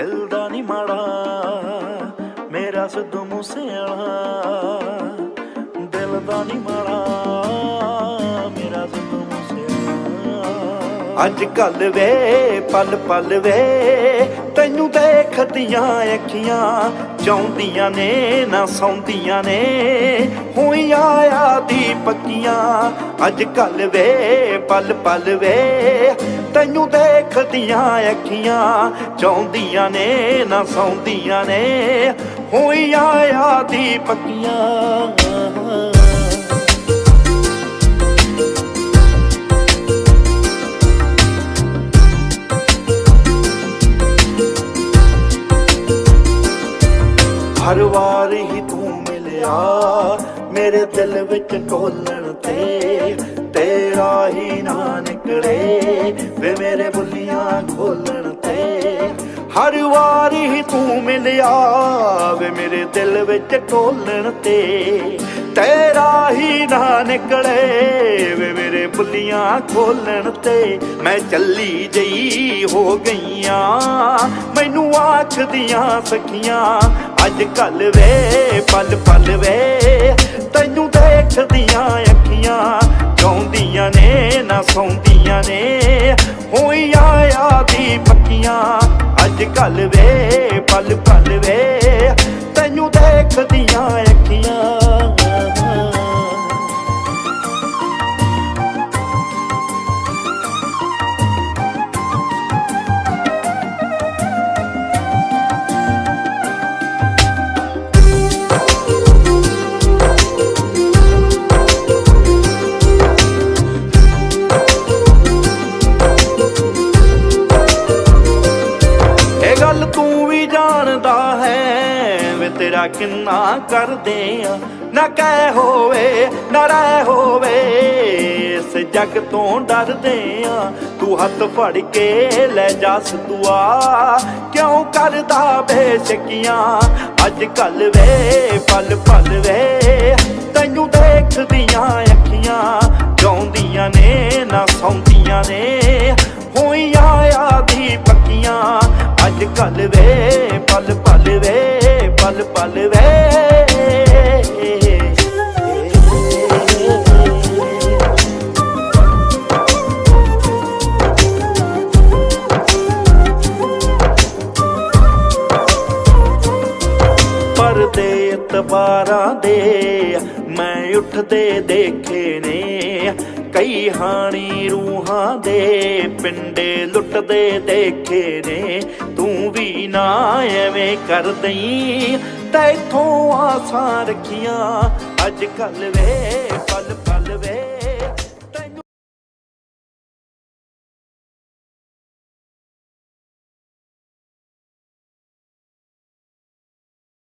दिल दा नी माड़ा मेरा सिद्धू मूसेवाला, दिल दा नी माड़ा मेरा सिद्धू मूसेवाला। अज कल वे पल पल वे तैनू देखदियां अखियां चाहुंदियां ने ना सौंदियां ने होइयां यादी पक्कियां। अज कल वे पल पल वे तैनू देखदियां अखियां चाहुंदियां ने ना सौंदियां ने होइयां यादी पक्कियां। हर वार ही तू मिलिया मेरे दिल विच ढोलण ते, तेरा ही ना निकले वे मेरे बुलियां खोलण ते। हर वार ही तू मिलिया वे मेरे दिल विच ढोलण ते, तेरा ही ना निकले वे मेरे बुलियां खोलण ते। मैं चली जई हो गईयां मैनू आखदियां सखियां अज कल वे पल पल वे तैनू देखदियां अखियां चाहुंदियां ने ना सौंदियां ने होइयां यादी पक्कियां। अज कल वे पल पल वे तैनू देखदियां अखियां। गल तू भी जानदा है वे तेरा किन्ना करदे आ ना कह होवे ना रह होवे इस जग तो डरदे आ। तू हथ फड़ के ले जा सदुआ क्यों करदा बेशकियां। अज कल वे पल पल वे तैनू देखदियां अखियां चाहुंदियां ने ना सौंदियां ने होइयां यादी पक्कियां। अज कल वे पल पल वे पल पल वे परदे इतबारां दे मैं उठदे देखे ने कई हानी रूहां दे पिंडे लुटदे देखे ने। तू भी ना एवें कर दई तैथों आसां रखियां अज कल वे पल पल वे।